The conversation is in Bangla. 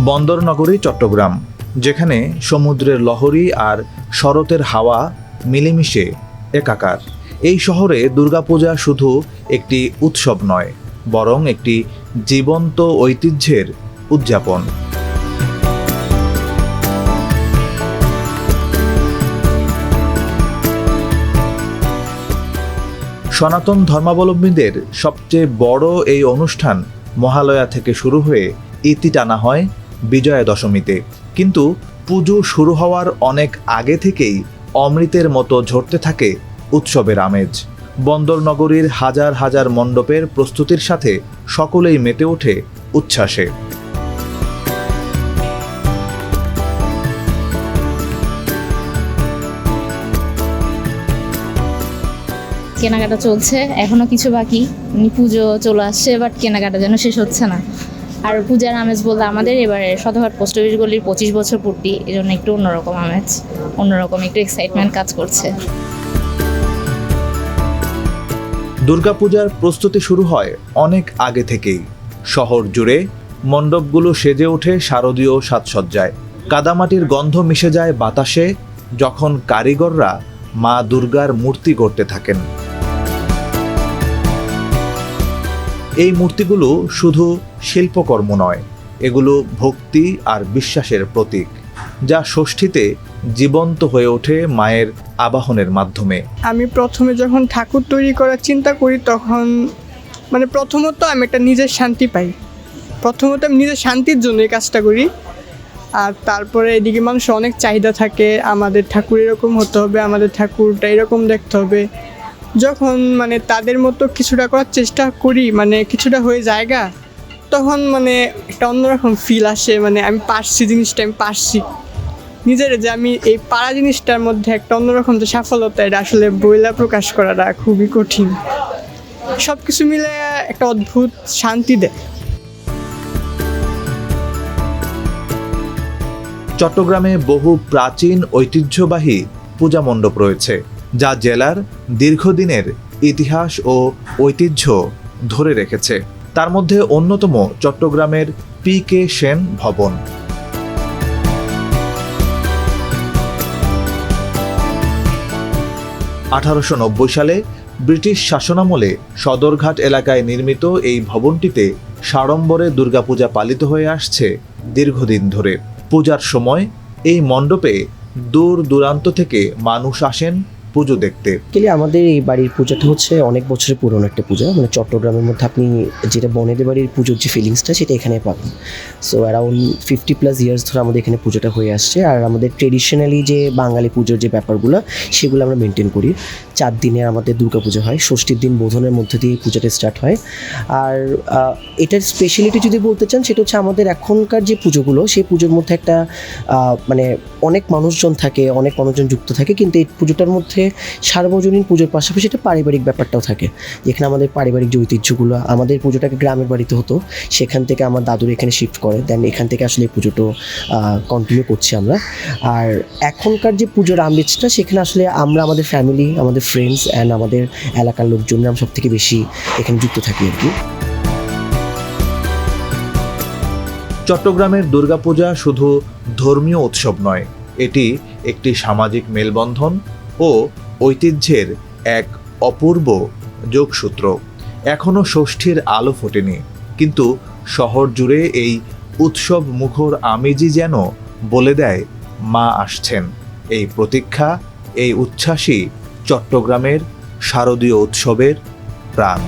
বন্দর নগরী চট্টগ্রাম, যেখানে সমুদ্রের লহরী আর শরতের হাওয়া মিলেমিশে একাকার। এই শহরে দুর্গাপূজা শুধু একটি উৎসব নয়, বরং একটি জীবন্ত ঐতিহ্যের উদযাপন। সনাতন ধর্মাবলম্বীদের সবচেয়ে বড় এই অনুষ্ঠান মহালয়া থেকে শুরু হয়ে ইতি টানা হয় বিজয়া দশমীতে। কিন্তু পুজো শুরু হওয়ার অনেক আগে থেকেই অমৃতের মতো ঝরতে থাকে উৎসবের আমেজ। বন্দর নগরীর হাজার হাজার মণ্ডপের প্রস্তুতির সাথে সকলেই মেতে ওঠে উচ্ছ্বাসে। কেনাকাটা চলছে, এখনো কিছু বাকি। পুজো চলে আসছে, বাট কেনাকাটা যেন শেষ হচ্ছে না। আর পূজার আমেজ বলতে আমাদের এবারে শতঘাট পোস্ট অফিস গলির 25 বছর পূর্তি, এই জন্য একটু অন্যরকম আমেজ, অন্যরকম একটু এক্সাইটমেন্ট কাজ করছে। দুর্গাপূজার প্রস্তুতি শুরু হয় অনেক আগে থেকেই। শহর জুড়ে মণ্ডপগুলো সেজে ওঠে শারদীয় সাজসজ্জায়। কাদামাটির গন্ধ মিশে যায় বাতাসে যখন কারিগররা মা দুর্গার মূর্তি গড়তে থাকেন। এই মূর্তিগুলো শুধু শিল্পকর্ম নয়, এগুলো ভক্তি আর বিশ্বাসের প্রতীক, যা ষষ্ঠীতে জীবন্ত হয়ে ওঠে মায়ের আবাহনের মাধ্যমে। আমি প্রথমে যখন ঠাকুর তৈরি করার চিন্তা করি, তখন প্রথমত আমি একটা নিজের শান্তি পাই। প্রথমত আমি নিজের শান্তির জন্য এই কাজটা করি। আর তারপরে এদিকে মানুষের অনেক চাহিদা থাকে, আমাদের ঠাকুর এরকম হতে হবে, আমাদের ঠাকুরটা এরকম দেখতে হবে। যখন তাদের মতো কিছুটা করার চেষ্টা করি, কিছুটা হয়ে জায়গা, তখন একটা অন্যরকম ফিল আসে। আমি পারছি, জিনিসটা আমি পারছি নিজের, যে আমি এই পারা জিনিসটার মধ্যে একটা অন্যরকম যে সাফল্যতা, এটা আসলে বইলা প্রকাশ করাটা খুবই কঠিন। সব কিছু মিলে একটা অদ্ভুত শান্তি দেয়। চট্টগ্রামে বহু প্রাচীন ঐতিহ্যবাহী পূজা মণ্ডপ রয়েছে, যা জেলার দীর্ঘদিনের ইতিহাস ও ঐতিহ্য ধরে রেখেছে। তার মধ্যে অন্যতম চট্টগ্রামের পি.কে. সেন ভবন। 1890 সালে ব্রিটিশ শাসনামলে সদরঘাট এলাকায় নির্মিত এই ভবনটিতে সাড়ম্বরে দুর্গাপূজা পালিত হয়ে আসছে দীর্ঘদিন ধরে। পূজার সময় এই মণ্ডপে দূর দূরান্ত থেকে মানুষ আসেন পুজো দেখতে। আমাদের এই বাড়ির পূজাটা হচ্ছে অনেক বছরের পুরনো একটা পূজা। চট্টগ্রামের মধ্যে আপনি যেটা বনেদের বাড়ির পুজোর যে ফিলিংসটা, সেটা এখানে পাবেন। সো অ্যারাউন্ড 50+ ইয়ার্স ধরে আমাদের এখানে পুজোটা হয়ে আসছে। আর আমাদের ট্রেডিশনালি যে বাঙালি পুজোর যে ব্যাপারগুলো, সেগুলো আমরা মেনটেন করি। 4 দিনে আমাদের দুর্গাপূজা হয়। ষষ্ঠীর দিন বোধনের মধ্যে দিয়ে পূজাটা স্টার্ট হয়। আর এটার স্পেশালিটি যদি বলতে চান, সেটা হচ্ছে আমাদের এখনকার যে পুজোগুলো, সেই পুজোর মধ্যে একটা অনেক মানুষজন থাকে, অনেক মানুষজন যুক্ত থাকে। কিন্তু এই পুজোটার মধ্যে সার্বজনীন পুজোর পাশাপাশি একটা পারিবারিক ব্যাপারটাও থাকে, যেখানে আমাদের পারিবারিক যে ঐতিহ্যগুলো, আমাদের পুজোটাকে গ্রামের বাড়িতে হতো, সেখান থেকে আমার দাদুর এখানে শিফট করে দেন, এখান থেকে আসলে এই পুজোটা কন্টিনিউ করছি আমরা। আর এখনকার যে পুজোর আমেজটা, সেখানে আসলে আমরা আমাদের ফ্যামিলি, আমাদের ফ্রেন্ডস অ্যান্ড আমাদের এলাকার লোকজন আমরা সব থেকে বেশি এখানে যুক্ত থাকি আর কি। চট্টগ্রামের দুর্গাপূজা শুধু ধর্মীয় উৎসব নয়, এটি একটি সামাজিক মেলবন্ধন ও ঐতিহ্যের এক অপূর্ব যোগসূত্র। এখনও ষষ্ঠীর আলো ফোটেনি, কিন্তু শহর জুড়ে এই উৎসব মুখর আমেজই যেন বলে দেয় মা আসছেন। এই প্রতীক্ষা, এই উচ্ছ্বাসই চট্টগ্রামের শারদীয় উৎসবের প্রাণ।